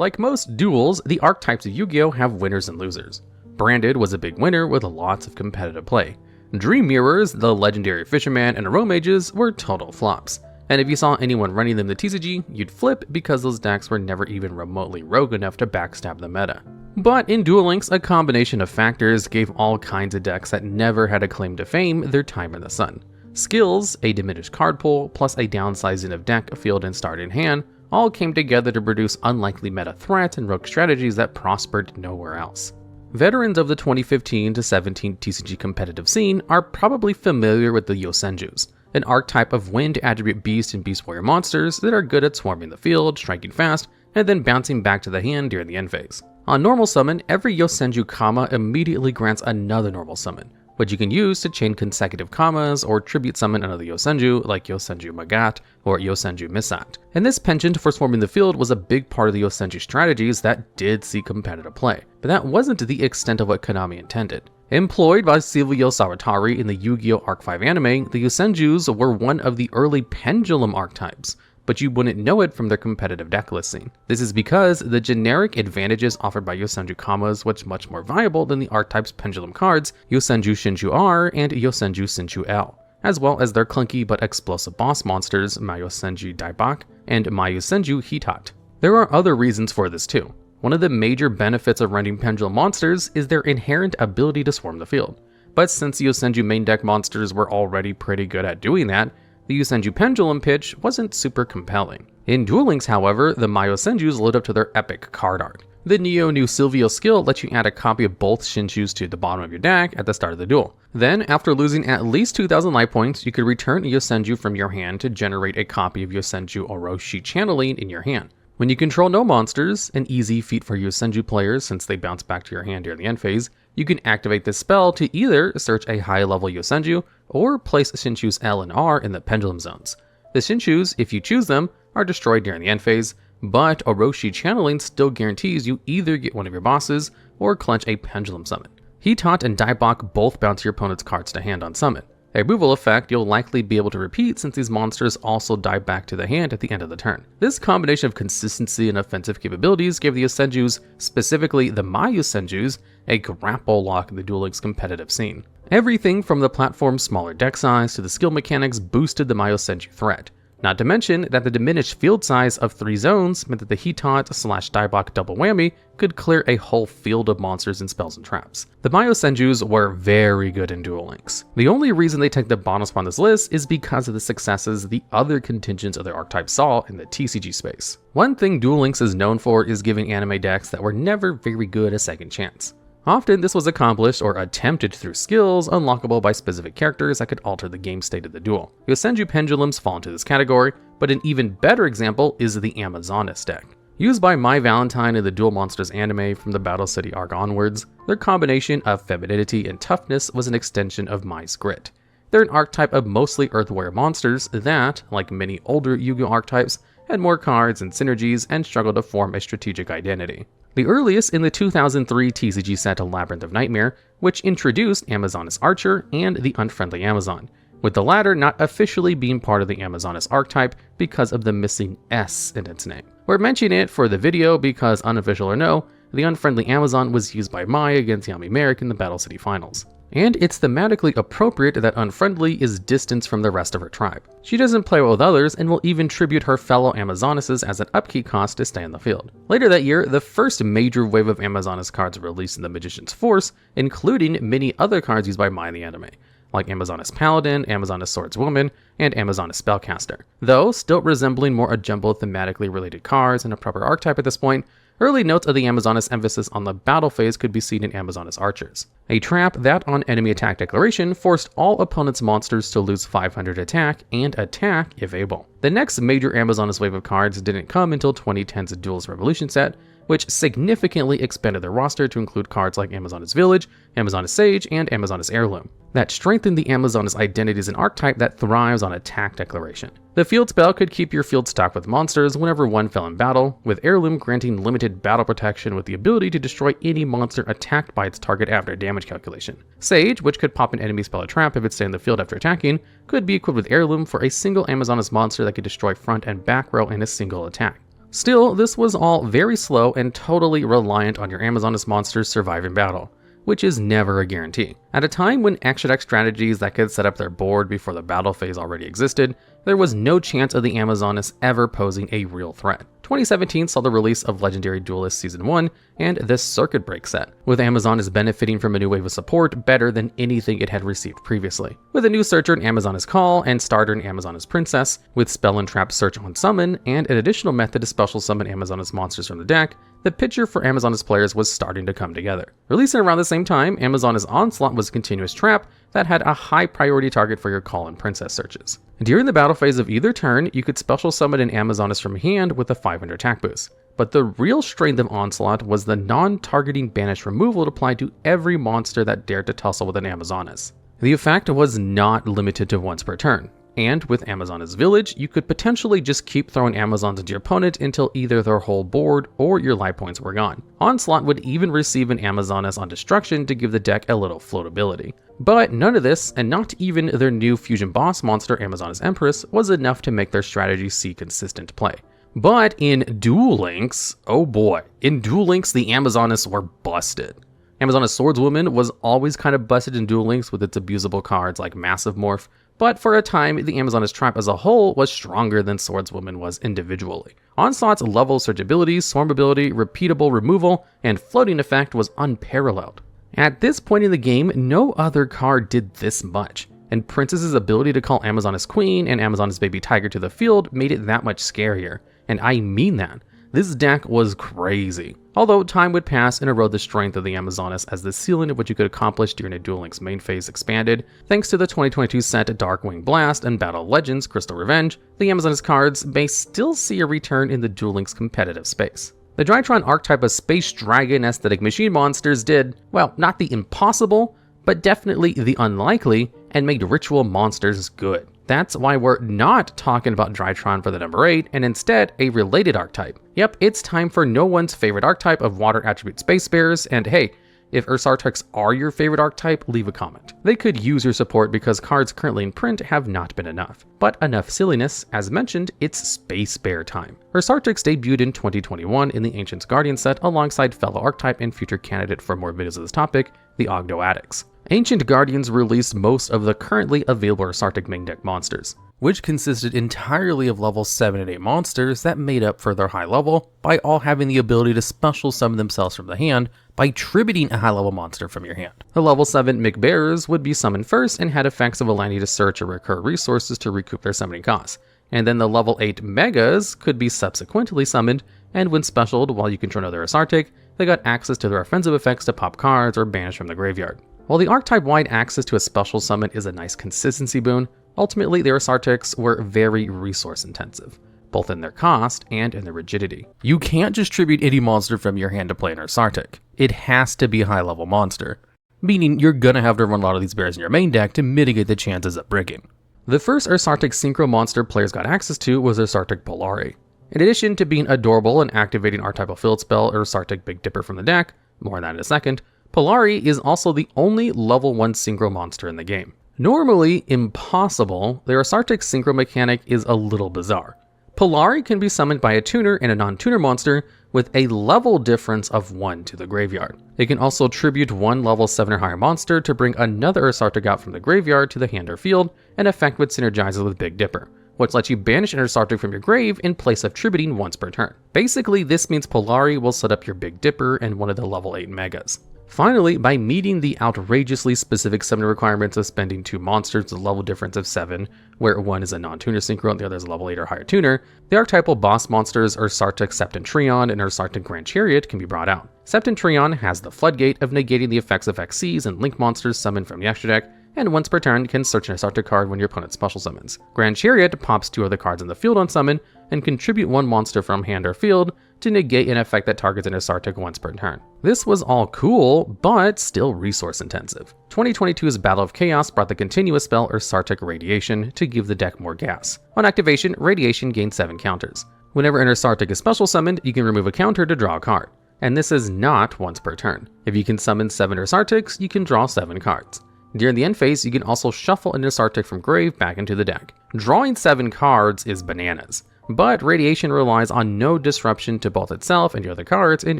Like most duels, the archetypes of Yu-Gi-Oh! Have winners and losers. Branded was a big winner with lots of competitive play. Dream Mirrors, the legendary Fisherman, and Aromages were total flops. And if you saw anyone running them the TCG, you'd flip because those decks were never even remotely rogue enough to backstab the meta. But in Duel Links, a combination of factors gave all kinds of decks that never had a claim to fame their time in the sun. Skills, a diminished card pool, plus a downsizing of deck, field, and start in hand, all came together to produce unlikely meta threats and rogue strategies that prospered nowhere else. Veterans of the 2015 to 17 TCG competitive scene are probably familiar with the Mayosenjus, an archetype of wind attribute beast and beast warrior monsters that are good at swarming the field, striking fast, and then bouncing back to the hand during the end phase. On normal summon, every Mayosenju Kama immediately grants another normal summon, which you can use to chain consecutive Kamas or tribute summon another Mayosenju like Mayosenju Magat or Mayosenju Misat. And this penchant for swarming the field was a big part of the Mayosenju strategies that did see competitive play, but that wasn't to the extent of what Konami intended. Employed by Silvio Sawatari in the Yu-Gi-Oh! Arc 5 anime, the Mayosenjus were one of the early pendulum archetypes, but you wouldn't know it from their competitive deck listing. This is because the generic advantages offered by Mayosenju Kamas was much more viable than the archetype's pendulum cards, Mayosenju Shinju R and Mayosenju Shinju L, as well as their clunky but explosive boss monsters Mayosenju Daibak and Mayosenju Hitat. There are other reasons for this too. One of the major benefits of running pendulum monsters is their inherent ability to swarm the field. But since Mayosenju main deck monsters were already pretty good at doing that, the Mayosenju pendulum pitch wasn't super compelling. In Duel Links, however, the Mayosenjus lived up to their epic card art. The Neo New Silvio skill lets you add a copy of both Shinjus to the bottom of your deck at the start of the duel. Then, after losing at least 2,000 life points, you could return a Mayosenju from your hand to generate a copy of Mayosenju Orochi channeling in your hand. When you control no monsters, an easy feat for Mayosenju players since they bounce back to your hand during the end phase, you can activate this spell to either search a high-level Mayosenju or place Shinjus L and R in the pendulum zones. The Shinjus, if you choose them, are destroyed during the end phase, but Orochi channeling still guarantees you either get one of your bosses or clench a pendulum summon. Hitat and Daibak both bounce your opponent's cards to hand on summon, a removal effect you'll likely be able to repeat since these monsters also die back to the hand at the end of the turn. This combination of consistency and offensive capabilities gave the Mayosenjus, specifically the Mayosenjus, a grapple lock in the Duel Links competitive scene. Everything from the platform's smaller deck size to the skill mechanics boosted the Mayosenju threat. Not to mention that the diminished field size of 3 zones meant that the Hitat/Daibak double whammy could clear a whole field of monsters and spells and traps. The Mayosenjus were very good in Duel Links. The only reason they take the bottom spot on this list is because of the successes the other contingents of their archetypes saw in the TCG space. One thing Duel Links is known for is giving anime decks that were never very good a second chance. Often this was accomplished or attempted through skills unlockable by specific characters that could alter the game state of the duel. Mayosenju pendulums fall into this category, but an even better example is the Amazonas deck. Used by My Valentine in the Duel Monsters anime from the Battle City arc onwards, their combination of femininity and toughness was an extension of Mai's grit. They're an archetype of mostly Earth warrior monsters that, like many older Yu-Gi-Oh! Archetypes, had more cards and synergies and struggled to form a strategic identity. The earliest in the 2003 TCG set Labyrinth of Nightmare, which introduced Amazonas Archer and the Unfriendly Amazon, with the latter not officially being part of the Amazonas archetype because of the missing S in its name. We're mentioning it for the video because, unofficial or no, the Unfriendly Amazon was used by Mai against Yami Merrick in the Battle City Finals. And it's thematically appropriate that Unfriendly is distanced from the rest of her tribe. She doesn't play well with others and will even tribute her fellow Amazonesses as an upkeep cost to stay in the field. Later that year, the first major wave of Amazonas cards were released in the Magician's Force, including many other cards used by Mai in the anime, like Amazonas Paladin, Amazonas Swordswoman, and Amazonas Spellcaster. Though still resembling more a jumble of thematically related cards and a proper archetype at this point, early notes of the Amazonas emphasis on the battle phase could be seen in Amazonas Archers, a trap that on enemy attack declaration forced all opponents' monsters to lose 500 attack and attack if able. The next major Amazonas wave of cards didn't come until 2010's Duel's Revolution set, which significantly expanded their roster to include cards like Amazonas Village, Amazonas Sage, and Amazonas Heirloom, that strengthened the Amazonas identity as an archetype that thrives on attack declaration. The field spell could keep your field stocked with monsters whenever one fell in battle, with Heirloom granting limited battle protection with the ability to destroy any monster attacked by its target after damage calculation. Sage, which could pop an enemy spell or trap if it stayed in the field after attacking, could be equipped with Heirloom for a single Amazonas monster that could destroy front and back row in a single attack. Still, this was all very slow and totally reliant on your Amazoness monsters survive in battle, which is never a guarantee. At a time when extra deck strategies that could set up their board before the battle phase already existed, there was no chance of the Amazoness ever posing a real threat. 2017 saw the release of Legendary Duelist Season 1 and the Circuit Break set, with Amazoness benefiting from a new wave of support better than anything it had received previously. With a new searcher in Amazoness Call and starter in Amazoness Princess, with Spell and Trap Search on Summon, and an additional method to special summon Amazoness monsters from the deck, the picture for Amazoness players was starting to come together. Releasing around the same time, Amazoness Onslaught was a continuous trap that had a high priority target for your Call and Princess searches. During the battle phase of either turn, you could special summon an Amazoness from hand with a 500 attack boost. But the real strength of Onslaught was the non-targeting banish removal it applied to every monster that dared to tussle with an Amazoness. The effect was not limited to once per turn, and with Amazoness Village, you could potentially just keep throwing Amazons into your opponent until either their whole board or your life points were gone. Onslaught would even receive an Amazoness on destruction to give the deck a little floatability. But none of this, and not even their new fusion boss monster Amazoness Empress, was enough to make their strategy see consistent play. But in Duel Links, oh boy, in Duel Links the Amazoness were busted. Amazoness Swordswoman was always kind of busted in Duel Links with its abusable cards like Massive Morph, but for a time, the Amazoness Trap as a whole was stronger than Swordswoman was individually. Onslaught's level search ability, swarm ability, repeatable removal, and floating effect was unparalleled. At this point in the game, no other card did this much, and Princess's ability to call Amazoness Queen and Amazoness Baby Tiger to the field made it that much scarier, and I mean that. This deck was crazy. Although time would pass and erode the strength of the Amazoness as the ceiling of what you could accomplish during a Duel Links main phase expanded, thanks to the 2022 set Darkwing Blast and Battle Legends Crystal Revenge, the Amazoness cards may still see a return in the Duel Links competitive space. The Drytron archetype of Space Dragon aesthetic machine monsters did, well, not the impossible, but definitely the unlikely, and made ritual monsters good. That's why we're not talking about Drytron for the number 8, and instead a related archetype. Yep, it's time for no one's favorite archetype of water attribute Space Bears, and hey, if Ursarctics are your favorite archetype, leave a comment. They could use your support because cards currently in print have not been enough. But enough silliness, as mentioned, it's Space Bear time. Ursarctics debuted in 2021 in the Ancients Guardian set alongside fellow archetype and future candidate for more videos of this topic, the Ogdoadics. Ancient Guardians released most of the currently available Ursarctic main deck monsters, which consisted entirely of level 7 and 8 monsters that made up for their high level by all having the ability to special summon themselves from the hand by tributing a high level monster from your hand. The level 7 McBearers would be summoned first and had effects of allowing you to search or recur resources to recoup their summoning costs, and then the level 8 Megas could be subsequently summoned, and when specialed while you control another Ursarctic, they got access to their offensive effects to pop cards or banish from the graveyard. While the archetype-wide access to a special summon is a nice consistency boon, ultimately the Ursarctics were very resource intensive, both in their cost and in their rigidity. You can't just tribute any monster from your hand to play an Ursarctic. It has to be a high level monster, meaning you're gonna have to run a lot of these bears in your main deck to mitigate the chances of bricking. The first Ursarctic synchro monster players got access to was Ursarctic Bally. In addition to being adorable and activating archetypal field spell Ursarctic Big Dipper from the deck, more on that in a second, Bally is also the only level 1 synchro monster in the game. Normally impossible, the Ursarctic synchro mechanic is a little bizarre. Bally can be summoned by a tuner and a non-tuner monster with a level difference of 1 to the graveyard. It can also tribute one level 7 or higher monster to bring another Ursarctic out from the graveyard to the hand or field, an effect which synergizes with Big Dipper, which lets you banish an Ursarctic from your grave in place of tributing once per turn. Basically, this means Bally will set up your Big Dipper and one of the level 8 Megas. Finally, by meeting the outrageously specific summoning requirements of spending 2 monsters with a level difference of 7, where one is a non-tuner synchro and the other is a level 8 or higher tuner, the archetypal boss monsters Ursarctic Septentrion and Ursarctic Grand Chariot can be brought out. Septentrion has the floodgate of negating the effects of Xyz and Link monsters summoned from the extra deck, and once per turn can search an Ursarctic card when your opponent special summons. Grand Chariot pops 2 other cards in the field on summon, and contribute 1 monster from hand or field to negate an effect that targets an Ursarctic once per turn. This was all cool, but still resource intensive. 2022's Battle of Chaos brought the continuous spell Ursarctic Radiation to give the deck more gas. On activation, Radiation gains 7 counters. Whenever an Ursarctic is special summoned, you can remove a counter to draw a card. And this is not once per turn. If you can summon 7 Ursarctics, you can draw 7 cards. During the end phase, you can also shuffle an Ursarctic from grave back into the deck. Drawing 7 cards is bananas, but radiation relies on no disruption to both itself and your other cards in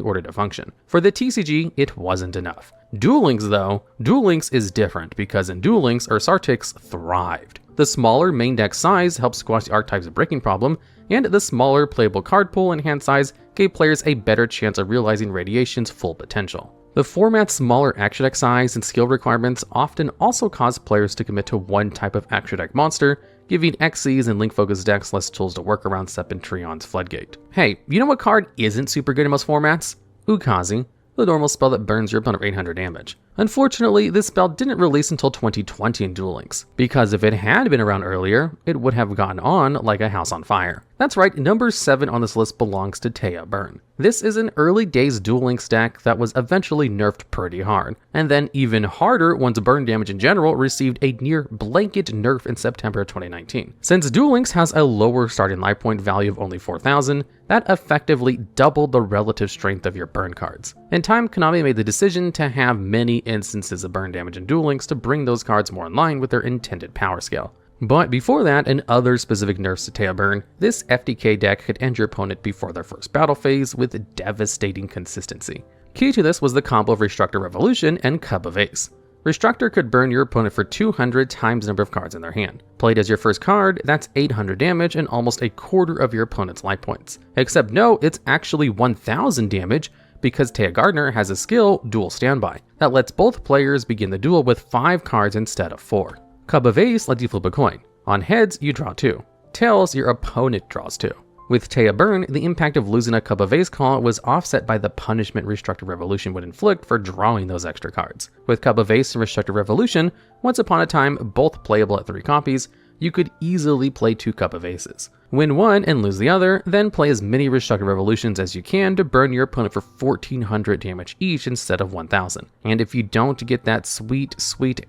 order to function. For the TCG, it wasn't enough. Duel Links though, Duel Links is different because in Duel Links, Ursarctics thrived. The smaller main deck size helped squash the archetype's breaking problem, and the smaller playable card pool and hand size gave players a better chance of realizing Radiation's full potential. The format's smaller extra deck size and skill requirements often also caused players to commit to one type of extra deck monster, giving Xyz and Link-focused decks less tools to work around Serpentrion's Floodgate. Hey, you know what card isn't super good in most formats? Ukazi, the normal spell that burns your opponent for 800 damage. Unfortunately, this spell didn't release until 2020 in Duel Links, because if it had been around earlier, it would have gone on like a house on fire. That's right, number 7 on this list belongs to Taya Burn. This is an early days Duel Links deck that was eventually nerfed pretty hard, and then even harder once burn damage in general received a near blanket nerf in September 2019. Since Duel Links has a lower starting life point value of only 4,000, that effectively doubled the relative strength of your burn cards. In time, Konami made the decision to have many instances of burn damage in Duel Links to bring those cards more in line with their intended power scale. But before that, and other specific nerfs to Taya Burn, this FTK deck could end your opponent before their first battle phase with devastating consistency. Key to this was the combo of Restructor Revolution and Cub of Ace. Restructor could burn your opponent for 200 times the number of cards in their hand. Played as your first card, that's 800 damage and almost a quarter of your opponent's life points. Except no, it's actually 1000 damage, because Taya Gardner has a skill, Duel Standby, that lets both players begin the duel with 5 cards instead of 4. Cub of Ace lets you flip a coin. On heads, you draw 2. Tails, your opponent draws 2. With Taya Burn, the impact of losing a Cub of Ace call was offset by the punishment Restructor Revolution would inflict for drawing those extra cards. With Cub of Ace and Restructor Revolution, once upon a time both playable at 3 copies, you could easily play 2 Cub of Aces. Win one and lose the other, then play as many Restructor Revolutions as you can to burn your opponent for 1400 damage each instead of 1000. And if you don't get that sweet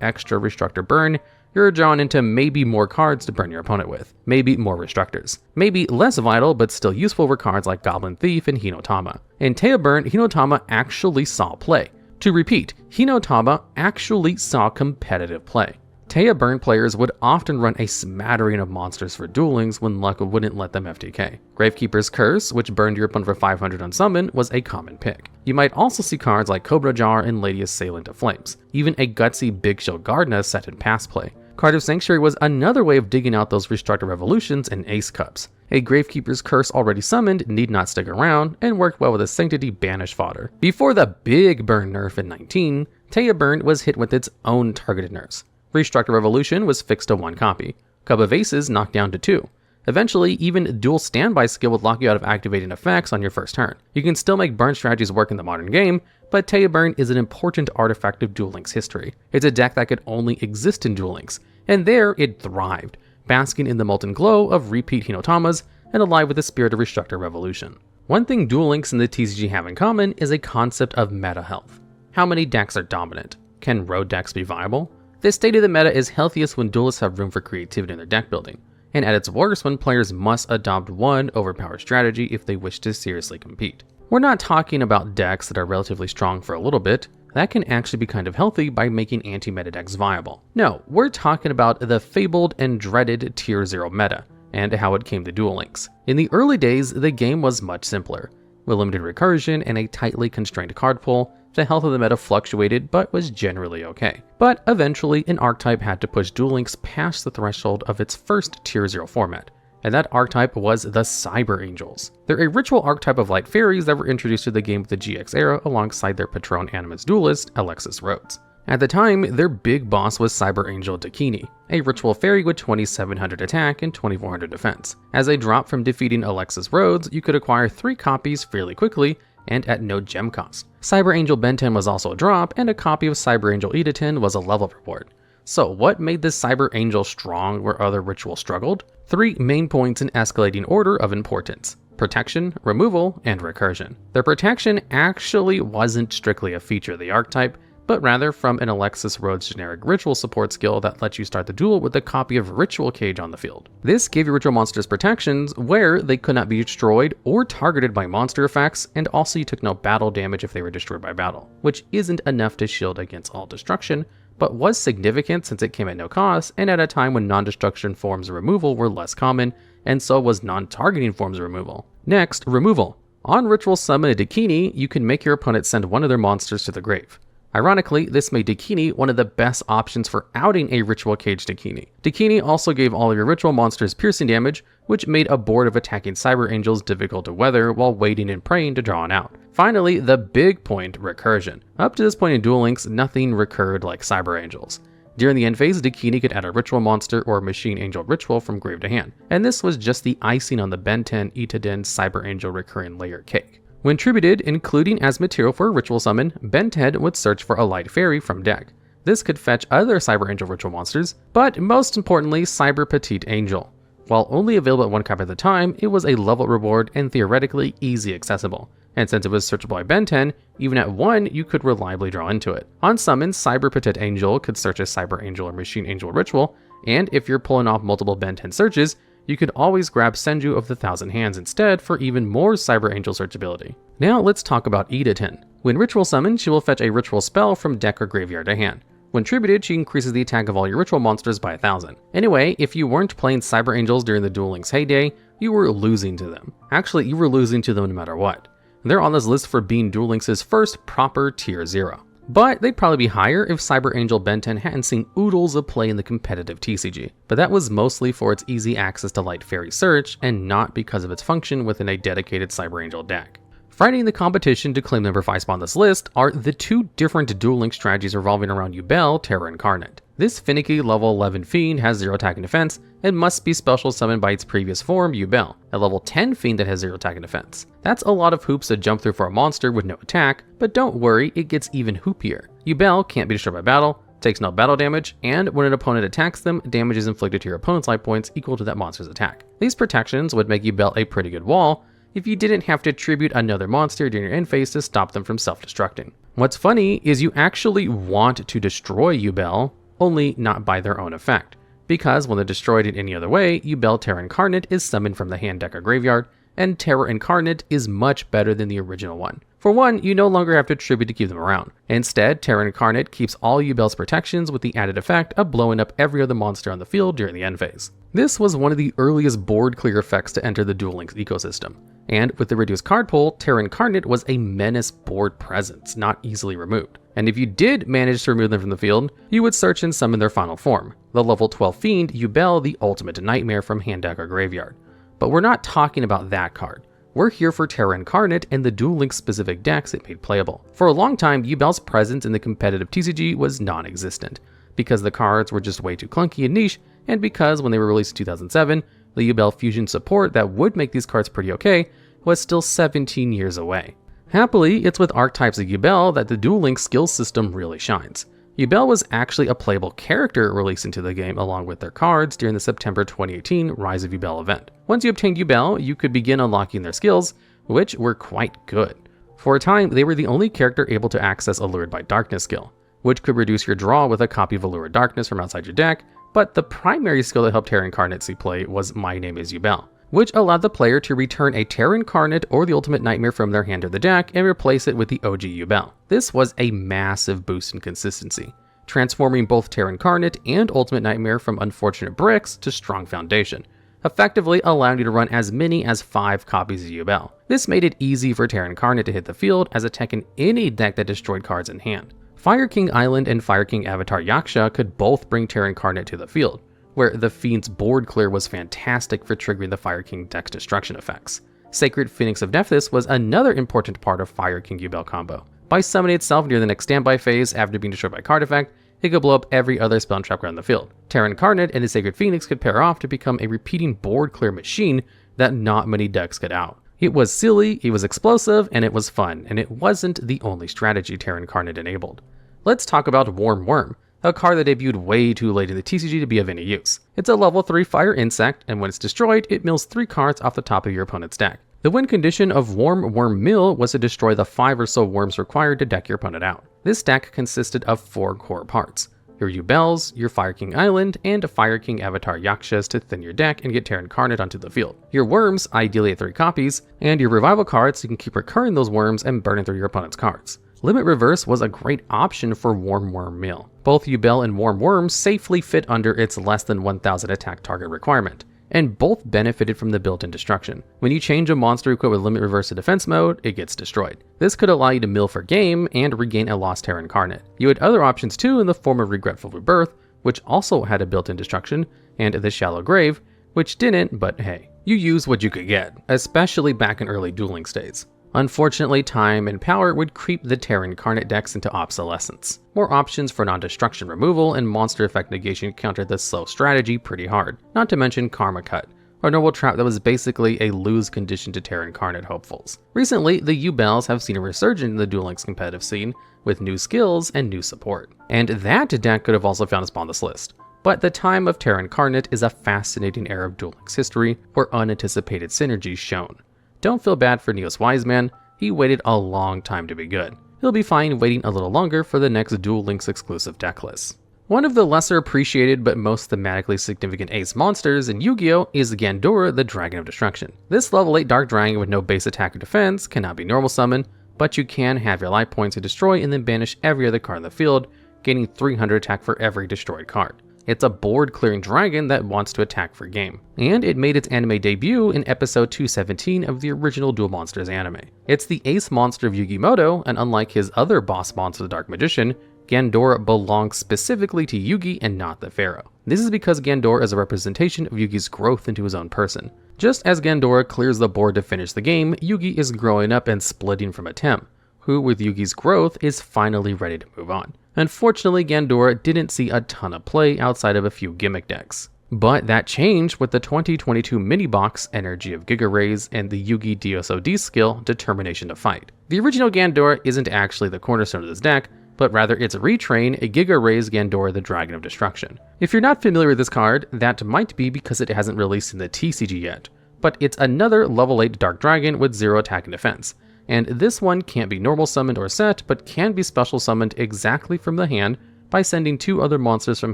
extra Restructor burn, you're drawn into maybe more cards to burn your opponent with, maybe more Restructors. Maybe less vital but still useful were cards like Goblin Thief and Hinotama. In Taya Burn, Hinotama actually saw play. To repeat, Hinotama actually saw competitive play. Taya Burn players would often run a smattering of monsters for Duel Links when luck wouldn't let them FTK. Gravekeeper's Curse, which burned your opponent for 500 on summon, was a common pick. You might also see cards like Cobra Jar and Lady Assailant of Flames. Even a gutsy Big Shield Gardna set in past play. Card of Sanctuary was another way of digging out those Restructor Revolutions and Ace Cups. A Gravekeeper's Curse already summoned need not stick around and worked well with a Sanctity banished fodder. Before the big burn nerf in 19, Taya Burn was hit with its own targeted nerfs. Restructor Revolution was fixed to 1 copy. Cub of Aces knocked down to 2. Eventually, even Duel Standby skill would lock you out of activating effects on your first turn. You can still make burn strategies work in the modern game, but Taya Burn is an important artifact of Duel Links history. It's a deck that could only exist in Duel Links, and there it thrived, basking in the molten glow of repeat Hinotamas and alive with the spirit of Restructor Revolution. One thing Duel Links and the TCG have in common is a concept of meta health. How many decks are dominant? Can road decks be viable? This state of the meta is healthiest when duelists have room for creativity in their deck building, and at its worst when players must adopt one overpowered strategy if they wish to seriously compete. We're not talking about decks that are relatively strong for a little bit. That can actually be kind of healthy by making anti-meta decks viable. No, we're talking about the fabled and dreaded Tier 0 meta, and how it came to Duel Links. In the early days, the game was much simpler. With limited recursion and a tightly constrained card pool, the health of the meta fluctuated but was generally okay. But eventually, an archetype had to push Duel Links past the threshold of its first Tier 0 format, and that archetype was the Cyber Angels. They're a ritual archetype of light fairies that were introduced to the game with the GX era alongside their patron animus duelist, Alexis Rhodes. At the time, their big boss was Cyber Angel Dakini, a ritual fairy with 2700 attack and 2400 defense. As a drop from defeating Alexis Rhodes, you could acquire 3 copies fairly quickly and at no gem cost. Cyber Angel Benten was also a drop, and a copy of Cyber Angel Edatin was a level reward. So what made this Cyber Angel strong where other rituals struggled? 3 main points in escalating order of importance: protection, removal, and recursion. Their protection actually wasn't strictly a feature of the archetype, but rather from an Alexis Rhodes generic ritual support skill that lets you start the duel with a copy of Ritual Cage on the field. This gave your ritual monsters protections where they could not be destroyed or targeted by monster effects, and also you took no battle damage if they were destroyed by battle, which isn't enough to shield against all destruction, but was significant since it came at no cost and at a time when non-destruction forms of removal were less common and so was non-targeting forms removal. Next, removal. On Ritual Summon a Dakini, you can make your opponent send one of their monsters to the grave. Ironically, this made Dakini one of the best options for outing a Ritual Cage Dakini. Dakini also gave all of your Ritual monsters piercing damage, which made a board of attacking Cyber Angels difficult to weather while waiting and praying to draw an out. Finally, the big point, recursion. Up to this point in Duel Links, nothing recurred like Cyber Angels. During the end phase, Dakini could add a Ritual monster or a Machine Angel Ritual from grave to hand, and this was just the icing on the Ben 10 Itadin Cyber Angel recurring layer cake. When tributed, including as material for a Ritual Summon, Ben 10 would search for a Light Fairy from deck. This could fetch other Cyber Angel Ritual monsters, but most importantly, Cyber Petite Angel. While only available at 1 copy at the time, it was a level reward and theoretically easy accessible. And since it was searchable by Ben 10, even at 1, you could reliably draw into it. On summon, Cyber Petite Angel could search a Cyber Angel or Machine Angel Ritual, and if you're pulling off multiple Ben 10 searches, you could always grab Senju of the Thousand Hands instead for even more Cyber Angel searchability. Now let's talk about Itadin. When Ritual Summoned, she will fetch a Ritual spell from deck or graveyard to hand. When tributed, she increases the attack of all your Ritual monsters by 1,000. Anyway, if you weren't playing Cyber Angels during the Duel Links heyday, you were losing to them. Actually, you were losing to them no matter what. They're on this list for being Duel Links' first proper tier 0. But they'd probably be higher if Cyber Angel Ben 10 hadn't seen oodles of play in the competitive TCG. But that was mostly for its easy access to Light Fairy Search, and not because of its function within a dedicated Cyber Angel deck. Fighting the competition to claim number 5 spot on this list are the 2 different Duel Links strategies revolving around Yubel, Terra Incarnate. This finicky level 11 Fiend has 0 attack and defense, and must be special summoned by its previous form, Yubel, a level 10 Fiend that has 0 attack and defense. That's a lot of hoops to jump through for a monster with no attack, but don't worry, it gets even hoopier. Yubel can't be destroyed by battle, takes no battle damage, and when an opponent attacks them, damage is inflicted to your opponent's life points equal to that monster's attack. These protections would make Yubel a pretty good wall if you didn't have to tribute another monster during your end phase to stop them from self-destructing. What's funny is you actually want to destroy Yubel, only not by their own effect, because when they're destroyed in any other way, Yubel Terra Incarnate is summoned from the hand, deck, or graveyard, and Terra Incarnate is much better than the original one. For one, you no longer have to tribute to keep them around. Instead, Terra Incarnate keeps all Yubel's protections with the added effect of blowing up every other monster on the field during the end phase. This was one of the earliest board clear effects to enter the Duel Links ecosystem. And with the reduced card pool, Terra Incarnate was a menace board presence, not easily removed. And if you did manage to remove them from the field, you would search and summon their final form, the level 12 Fiend Yubel, the ultimate nightmare from hand, deck, or graveyard. But we're not talking about that card. We're here for Terra Incarnate and the Duel Links specific decks it made playable. For a long time, Yubel's presence in the competitive TCG was non-existent, because the cards were just way too clunky and niche, and because when they were released in 2007, the Yubel fusion support that would make these cards pretty okay was still 17 years away. Happily, it's with archetypes of Yubel that the Duel Links skill system really shines. Yubel was actually a playable character released into the game along with their cards during the September 2018 Rise of Yubel event. Once you obtained Yubel, you could begin unlocking their skills, which were quite good. For a time, they were the only character able to access Allured by Darkness skill, which could reduce your draw with a copy of Allured Darkness from outside your deck, but the primary skill that helped Terra Incarnate see play was My Name is Yubel, which allowed the player to return a Terra Incarnate or the Ultimate Nightmare from their hand or the deck and replace it with the OG Yubel. This was a massive boost in consistency, transforming both Terra Incarnate and Ultimate Nightmare from unfortunate bricks to strong foundation, effectively allowing you to run as many as 5 copies of Yubel. This made it easy for Terra Incarnate to hit the field as attacking any deck that destroyed cards in hand. Fire King Island and Fire King Avatar Yaksha could both bring Terra Incarnate to the field, where the Fiend's board clear was fantastic for triggering the Fire King deck's destruction effects. Sacred Phoenix of Nephthys was another important part of Fire King Yubel combo. By summoning itself near the next standby phase after being destroyed by card effect, it could blow up every other spell and trap card on the field. Terra Incarnate and the Sacred Phoenix could pair off to become a repeating board clear machine that not many decks could out. It was silly, it was explosive, and it was fun, and it wasn't the only strategy Terra Incarnate enabled. Let's talk about Warm Worm, a card that debuted way too late in the TCG to be of any use. It's a level 3 fire insect, and when it's destroyed, it mills 3 cards off the top of your opponent's deck. The win condition of Warm Worm Mill was to destroy the 5 or so worms required to deck your opponent out. This deck consisted of 4 core parts: your Yubels, your Fire King Island, and Fire King Avatar Yakshas to thin your deck and get Terra Incarnate onto the field. Your worms, ideally at 3 copies, and your revival cards so you can keep recurring those worms and burning through your opponent's cards. Limit Reverse was a great option for Warm Worm Mill. Both Yubel and Warm Worm safely fit under its less than 1000 attack target requirement, and both benefited from the built-in destruction. When you change a monster equipped with limit reverse to defense mode, it gets destroyed. This could allow you to mill for game and regain a lost Terra Incarnate. You had other options too in the form of Regretful Rebirth, which also had a built-in destruction, and the Shallow Grave, which didn't, but hey. You use what you could get, especially back in early Duel Links days. Unfortunately, time and power would creep the Terra Incarnate decks into obsolescence. More options for non-destruction removal and monster effect negation countered this slow strategy pretty hard, not to mention Karma Cut, a normal trap that was basically a lose condition to Terra Incarnate hopefuls. Recently, the U-Bells have seen a resurgence in the Duel Links competitive scene, with new skills and new support. And that deck could have also found a spot on this list. But the time of Terra Incarnate is a fascinating era of Duel Links history where unanticipated synergies shone. Don't feel bad for Neos Wiseman, he waited a long time to be good. He'll be fine waiting a little longer for the next Duel Links exclusive deck list. One of the lesser appreciated but most thematically significant ace monsters in Yu-Gi-Oh! Is Gandora, the Dragon of Destruction. This level 8 Dark Dragon with no base attack or defense cannot be normal summoned, but you can have your life points to destroy and then banish every other card in the field, gaining 300 attack for every destroyed card. It's a board clearing dragon that wants to attack for game. And it made its anime debut in episode 217 of the original Duel Monsters anime. It's the ace monster of Yugimoto, and unlike his other boss monster, the Dark Magician, Gandora belongs specifically to Yugi and not the Pharaoh. This is because Gandora is a representation of Yugi's growth into his own person. Just as Gandora clears the board to finish the game, Yugi is growing up and splitting from a Tem, who with Yugi's growth is finally ready to move on. Unfortunately, Gandora didn't see a ton of play outside of a few gimmick decks. But that changed with the 2022 mini-box Energy of Gigarays and the Yugi DSOD skill Determination to Fight. The original Gandora isn't actually the cornerstone of this deck, but rather its retrain, Gigarays Gandora the Dragon of Destruction. If you're not familiar with this card, that might be because it hasn't released in the TCG yet, but it's another level 8 Dark Dragon with 0 attack and defense. And this one can't be normal summoned or set, but can be special summoned exactly from the hand by sending 2 other monsters from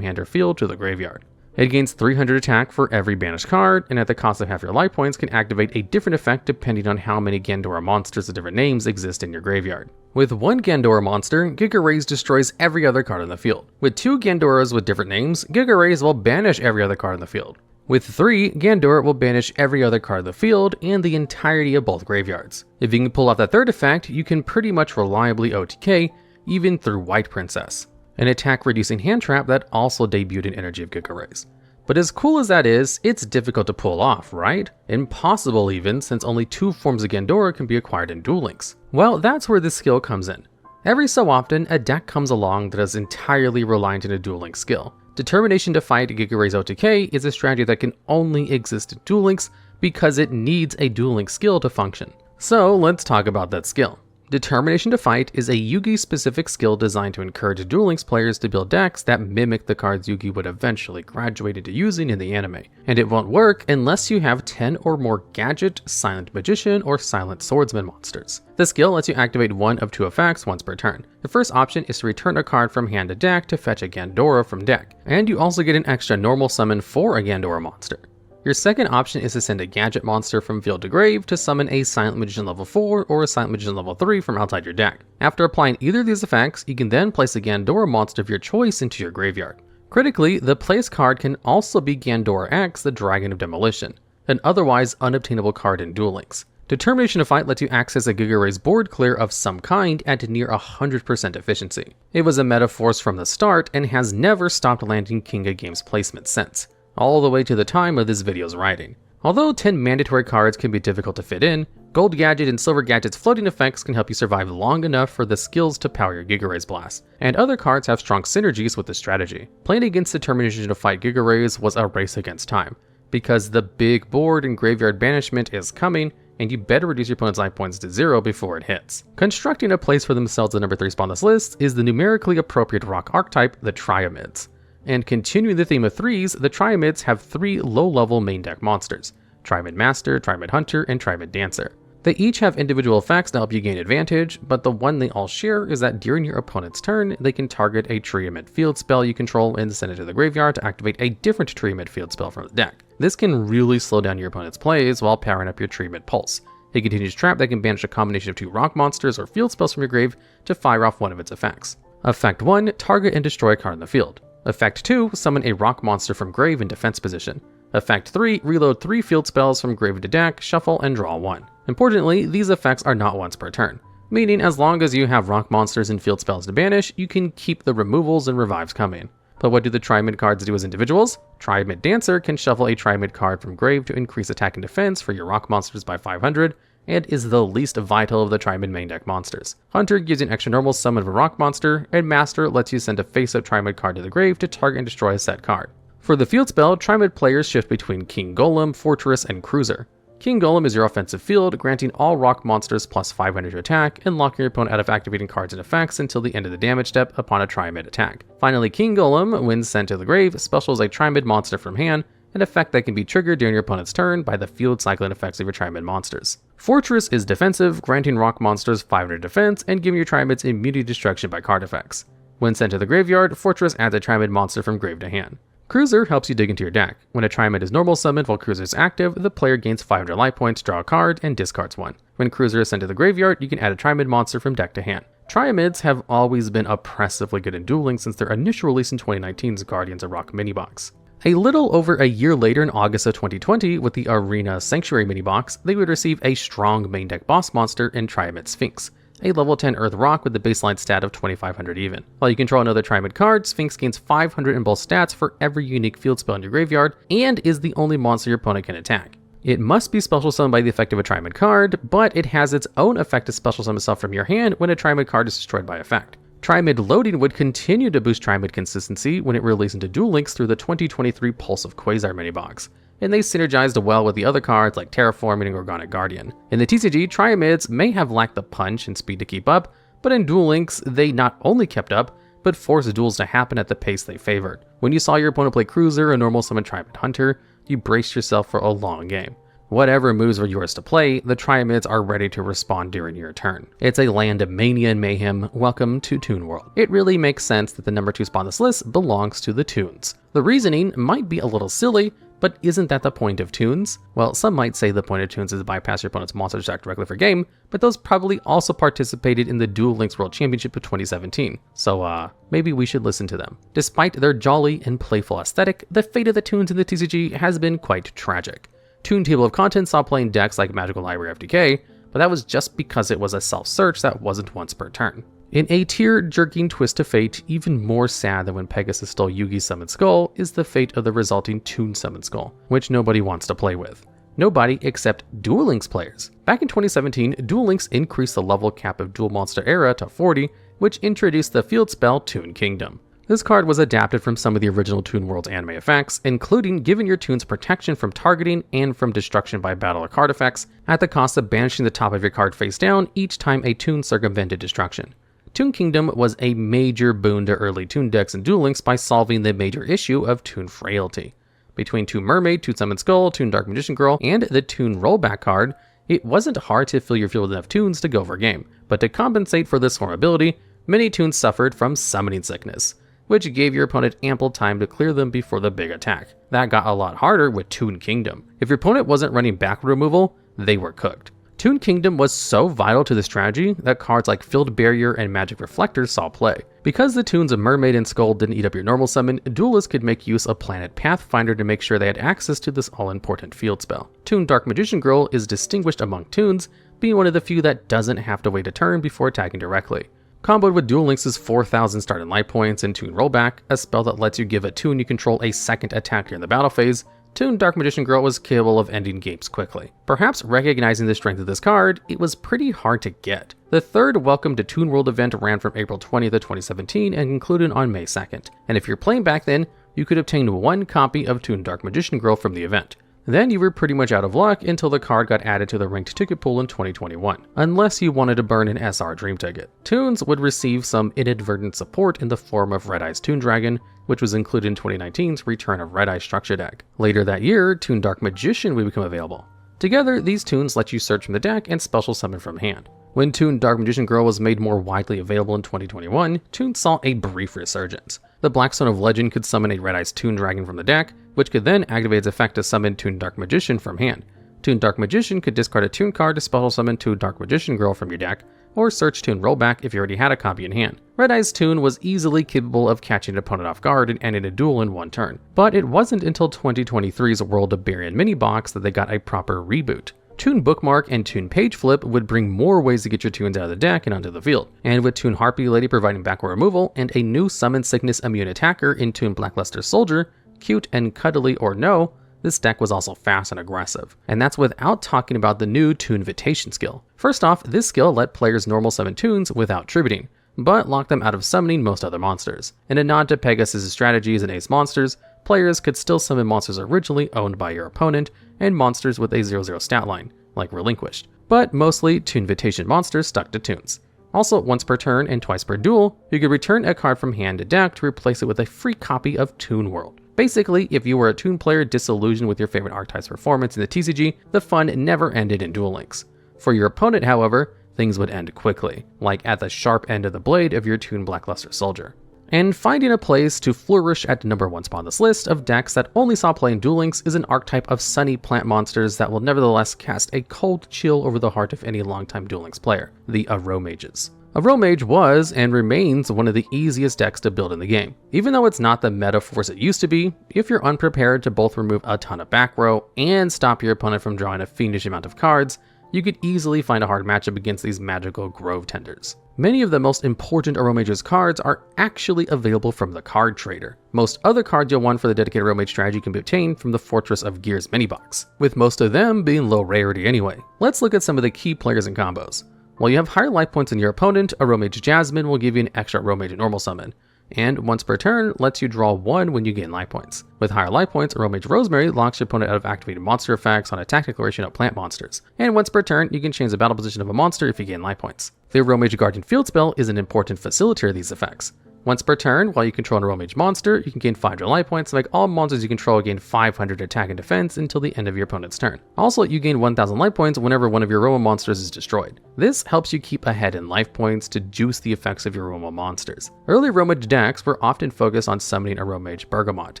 hand or field to the graveyard. It gains 300 attack for every banished card, and at the cost of half your life points can activate a different effect depending on how many Gandora monsters with different names exist in your graveyard. With 1 Gandora monster, Gigarays destroys every other card in the field. With 2 Gandoras with different names, Gigarays will banish every other card in the field. With 3, Gandora will banish every other card in the field and the entirety of both graveyards. If you can pull off that third effect, you can pretty much reliably OTK, even through White Princess, an attack reducing hand trap that also debuted in Energy of Gigarays. But as cool as that is, it's difficult to pull off, right? Impossible even, since only 2 forms of Gandora can be acquired in Duel Links. Well, that's where this skill comes in. Every so often, a deck comes along that is entirely reliant on a Duel Links skill. Determination to Fight Gigarays OTK is a strategy that can only exist in Duel Links because it needs a Duel Links skill to function. So let's talk about that skill. Determination to Fight is a Yugi-specific skill designed to encourage Duel Links players to build decks that mimic the cards Yugi would eventually graduate into using in the anime. And it won't work unless you have 10 or more Gadget, Silent Magician, or Silent Swordsman monsters. The skill lets you activate one of 2 effects once per turn. The first option is to return a card from hand to deck to fetch a Gandora from deck, and you also get an extra normal summon for a Gandora monster. Your second option is to send a Gadget monster from field to grave to summon a Silent Magician level 4 or a Silent Magician level 3 from outside your deck. After applying either of these effects, you can then place a Gandora monster of your choice into your graveyard. Critically, the place card can also be Gandora X, the Dragon of Demolition, an otherwise unobtainable card in Duel Links. Determination to Fight lets you access a Gigarays board clear of some kind at near 100% efficiency. It was a meta force from the start and has never stopped landing King of Games placement since, all the way to the time of this video's writing. Although 10 mandatory cards can be difficult to fit in, Gold Gadget and Silver Gadget's floating effects can help you survive long enough for the skills to power your Gigarays blast, and other cards have strong synergies with this strategy. Playing against Determination to Fight Gigarays was a race against time, because the big board and graveyard banishment is coming, and you better reduce your opponent's life points to 0 before it hits. Constructing a place for themselves at number 3 spot on this list is the numerically appropriate rock archetype, the Triamids. And continuing the theme of 3s, the Triamids have 3 low-level main deck monsters: Triamid Master, Triamid Hunter, and Triamid Dancer. They each have individual effects to help you gain advantage, but the one they all share is that during your opponent's turn, they can target a Triamid field spell you control and send it to the graveyard to activate a different Triamid field spell from the deck. This can really slow down your opponent's plays while powering up your Triamid Pulse, a continuous trap that can banish a combination of 2 rock monsters or field spells from your grave to fire off one of its effects. Effect 1, target and destroy a card in the field. Effect 2, summon a rock monster from grave in defense position. Effect 3, reload 3 field spells from grave to deck, shuffle, and draw 1. Importantly, these effects are not once per turn, meaning as long as you have rock monsters and field spells to banish, you can keep the removals and revives coming. But what do the Triamid cards do as individuals? Triamid Dancer can shuffle a Triamid card from grave to increase attack and defense for your rock monsters by 500, and is the least vital of the Triamid main deck monsters. Hunter gives you an extra normal summon of a rock monster, and Master lets you send a face-up Triamid card to the grave to target and destroy a set card. For the field spell, Triamid players shift between King Golem, Fortress, and Cruiser. King Golem is your offensive field, granting all rock monsters plus 500 to attack, and locking your opponent out of activating cards and effects until the end of the damage step upon a Triamid attack. Finally, King Golem, when sent to the grave, specials a Triamid monster from hand, an effect that can be triggered during your opponent's turn by the field cycling effects of your Triamid monsters. Fortress is defensive, granting rock monsters 500 defense, and giving your Triamids immunity to destruction by card effects. When sent to the graveyard, Fortress adds a Triamid monster from grave to hand. Cruiser helps you dig into your deck. When a Triamid is normal summoned while Cruiser is active, the player gains 500 life points, draw a card, and discards one. When Cruiser is sent to the graveyard, you can add a Triamid monster from deck to hand. Triamids have always been oppressively good in Duel Links since their initial release in 2019's Guardians of Rock mini-box. A little over a year later in August of 2020, with the Arena Sanctuary mini-box, they would receive a strong main deck boss monster in Triamid Sphinx, a level 10 Earth Rock with the baseline stat of 2500 even. While you control another Triamid card, Sphinx gains 500 in both stats for every unique field spell in your graveyard, and is the only monster your opponent can attack. It must be special summoned by the effect of a Triamid card, but it has its own effect to special summon itself from your hand when a Triamid card is destroyed by effect. Triamid loading would continue to boost Triamid consistency when it released into Duel Links through the 2023 Pulse of Quasar mini-box, and they synergized well with the other cards like Terraforming and Organic Guardian. In the TCG, Triamids may have lacked the punch and speed to keep up, but in Duel Links, they not only kept up, but forced duels to happen at the pace they favored. When you saw your opponent play Cruiser or normal summon Triamid Hunter, you braced yourself for a long game. Whatever moves were yours to play, the Triamids are ready to respond during your turn. It's a land of mania and mayhem. Welcome to Toon World. It really makes sense that the number 2 spot on this list belongs to the Toons. The reasoning might be a little silly, but isn't that the point of Toons? Well, some might say the point of Toons is to bypass your opponent's monster deck directly for game, but those probably also participated in the Duel Links World Championship of 2017, so maybe we should listen to them. Despite their jolly and playful aesthetic, the fate of the Toons in the TCG has been quite tragic. Toon Table of Contents saw playing decks like Magical Library FDK, but that was just because it was a self-search that wasn't once per turn. In a tear-jerking twist of fate, even more sad than when Pegasus stole Yugi's Summoned Skull is the fate of the resulting Toon Summoned Skull, which nobody wants to play with. Nobody except Duel Links players. Back in 2017, Duel Links increased the level cap of Duel Monster Era to 40, which introduced the field spell Toon Kingdom. This card was adapted from some of the original Toon World's anime effects, including giving your Toons protection from targeting and from destruction by battle or card effects, at the cost of banishing the top of your card face down each time a Toon circumvented destruction. Toon Kingdom was a major boon to early Toon decks and Duel Links by solving the major issue of Toon frailty. Between Toon Mermaid, Toon Summoned Skull, Toon Dark Magician Girl, and the Toon Rollback card, it wasn't hard to fill your field with enough Toons to go for a game, but to compensate for this vulnerability, many Toons suffered from summoning sickness, which gave your opponent ample time to clear them before the big attack. That got a lot harder with Toon Kingdom. If your opponent wasn't running backward removal, they were cooked. Toon Kingdom was so vital to the strategy that cards like Field Barrier and Magic Reflector saw play. Because the Toons of Mermaid and Skull didn't eat up your normal summon, duelists could make use of Planet Pathfinder to make sure they had access to this all-important field spell. Toon Dark Magician Girl is distinguished among Toons, being one of the few that doesn't have to wait a turn before attacking directly. Comboed with Duel Links' 4,000 starting life points and Toon Rollback, a spell that lets you give a Toon you control a second attack during the battle phase, Toon Dark Magician Girl was capable of ending games quickly. Perhaps recognizing the strength of this card, it was pretty hard to get. The third Welcome to Toon World event ran from April 20th of 2017 and concluded on May 2nd, and if you're playing back then, you could obtain one copy of Toon Dark Magician Girl from the event. Then you were pretty much out of luck until the card got added to the ranked ticket pool in 2021, unless you wanted to burn an SR Dream ticket. Toons would receive some inadvertent support in the form of Red Eye's Toon Dragon, which was included in 2019's Return of Red Eye structure deck. Later that year, Toon Dark Magician would become available. Together, these Toons let you search from the deck and special summon from hand. When Toon Dark Magician Girl was made more widely available in 2021, Toon saw a brief resurgence. The Blackstone of Legend could summon a Red Eye's Toon Dragon from the deck, which could then activate its effect to summon Toon Dark Magician from hand. Toon Dark Magician could discard a Toon card to special summon Toon Dark Magician Girl from your deck, or search Toon rollback if you already had a copy in hand. Red Eye's Toon was easily capable of catching an opponent off guard and ending a duel in one turn, but it wasn't until 2023's World of Barian mini box that they got a proper reboot. Toon Bookmark and Toon Page Flip would bring more ways to get your Toons out of the deck and onto the field, and with Toon Harpy Lady providing backward removal and a new Summon Sickness immune attacker in Toon Blackluster Soldier, cute and cuddly or no, this deck was also fast and aggressive, and that's without talking about the new Toon Vitation skill. First off, this skill let players normal summon Toons without tributing, but locked them out of summoning most other monsters. In a nod to Pegasus' strategies and Ace monsters, players could still summon monsters originally owned by your opponent and monsters with a 0/0 stat line, like Relinquished, but mostly Toon Vitation monsters stuck to Toons. Also, once per turn and twice per duel, you could return a card from hand to deck to replace it with a free copy of Toon World. Basically, if you were a Toon player disillusioned with your favorite archetype's performance in the TCG, the fun never ended in Duel Links. For your opponent, however, things would end quickly, like at the sharp end of the blade of your Toon Blackluster Soldier. And finding a place to flourish at the number 1 spot on this list of decks that only saw play in Duel Links is an archetype of sunny plant monsters that will nevertheless cast a cold chill over the heart of any longtime Duel Links player, the Aromages. Aromage was and remains one of the easiest decks to build in the game. Even though it's not the meta force it used to be, if you're unprepared to both remove a ton of back row and stop your opponent from drawing a fiendish amount of cards, you could easily find a hard matchup against these magical Grove Tenders. Many of the most important Aromage's cards are actually available from the card trader. Most other cards you'll want for the dedicated Aromage strategy can be obtained from the Fortress of Gears mini box, with most of them being low rarity anyway. Let's look at some of the key players and combos. While you have higher life points than your opponent, Aromage Jasmine will give you an extra Aromage normal summon, and once per turn lets you draw 1 when you gain life points. With higher life points, Aromage Rosemary locks your opponent out of activated monster effects on attack declaration of plant monsters, and once per turn you can change the battle position of a monster if you gain life points. The Aromage Guardian Field spell is an important facilitator of these effects. Once per turn, while you control an Aromage monster, you can gain 500 life points to make all monsters you control gain 500 attack and defense until the end of your opponent's turn. Also, you gain 1000 life points whenever one of your Aroma monsters is destroyed. This helps you keep ahead in life points to juice the effects of your Aroma monsters. Early Aromage decks were often focused on summoning Aromage Bergamot,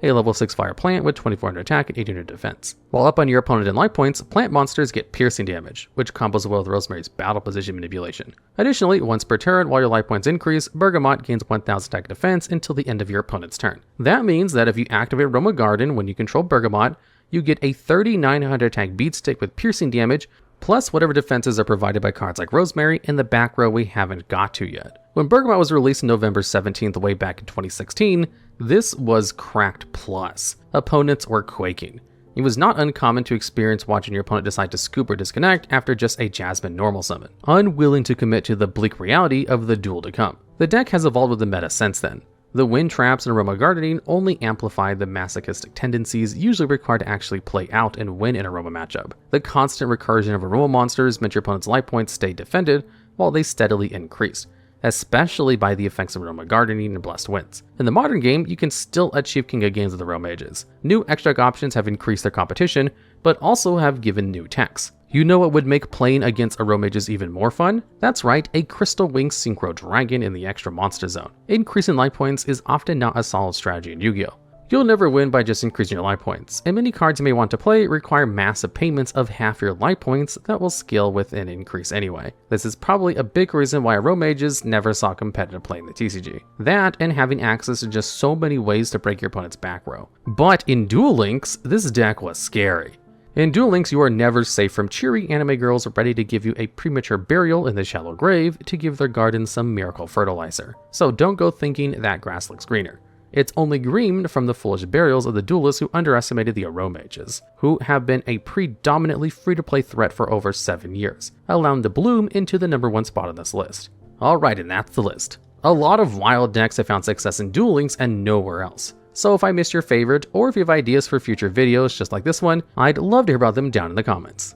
a level 6 fire plant with 2400 attack and 800 defense. While up on your opponent in life points, plant monsters get piercing damage, which combos well with Rosemary's battle position manipulation. Additionally, once per turn, while your life points increase, Bergamot gains 1000 attack and defense until the end of your opponent's turn. That means that if you activate Aroma Garden when you control Bergamot, you get a 3900 attack beat stick with piercing damage, plus whatever defenses are provided by cards like Rosemary in the back row we haven't got to yet. When Bergamot was released on November 17th way back in 2016, this was cracked plus. Opponents were quaking. It was not uncommon to experience watching your opponent decide to scoop or disconnect after just a Jasmine normal summon, unwilling to commit to the bleak reality of the duel to come. The deck has evolved with the meta since then. The wind traps and Aroma Gardening only amplified the masochistic tendencies usually required to actually play out and win an Aroma matchup. The constant recursion of Aroma monsters meant your opponent's life points stayed defended while they steadily increased, especially by the effects of Aroma Gardening and Blessed Winds. In the modern game, you can still achieve King of Games with Aromages. New extract options have increased their competition, but also have given new techs. You know what would make playing against Aromages even more fun? That's right, a Crystal Wing Synchro Dragon in the extra monster zone. Increasing life points is often not a solid strategy in Yu-Gi-Oh! You'll never win by just increasing your life points, and many cards you may want to play require massive payments of half your life points that will scale with an increase anyway. This is probably a big reason why Aromages never saw competitive play in the TCG. That, and having access to just so many ways to break your opponent's back row. But in Duel Links, this deck was scary. In Duel Links, you are never safe from cheery anime girls ready to give you a premature burial in the shallow grave to give their garden some miracle fertilizer. So don't go thinking that grass looks greener. It's only green from the foolish burials of the duelists who underestimated the Aromages, who have been a predominantly free-to-play threat for over 7 years, allowing to bloom into the number 1 spot on this list. Alright, and that's the list. A lot of wild decks have found success in Duel Links and nowhere else. So if I missed your favorite, or if you have ideas for future videos just like this one, I'd love to hear about them down in the comments.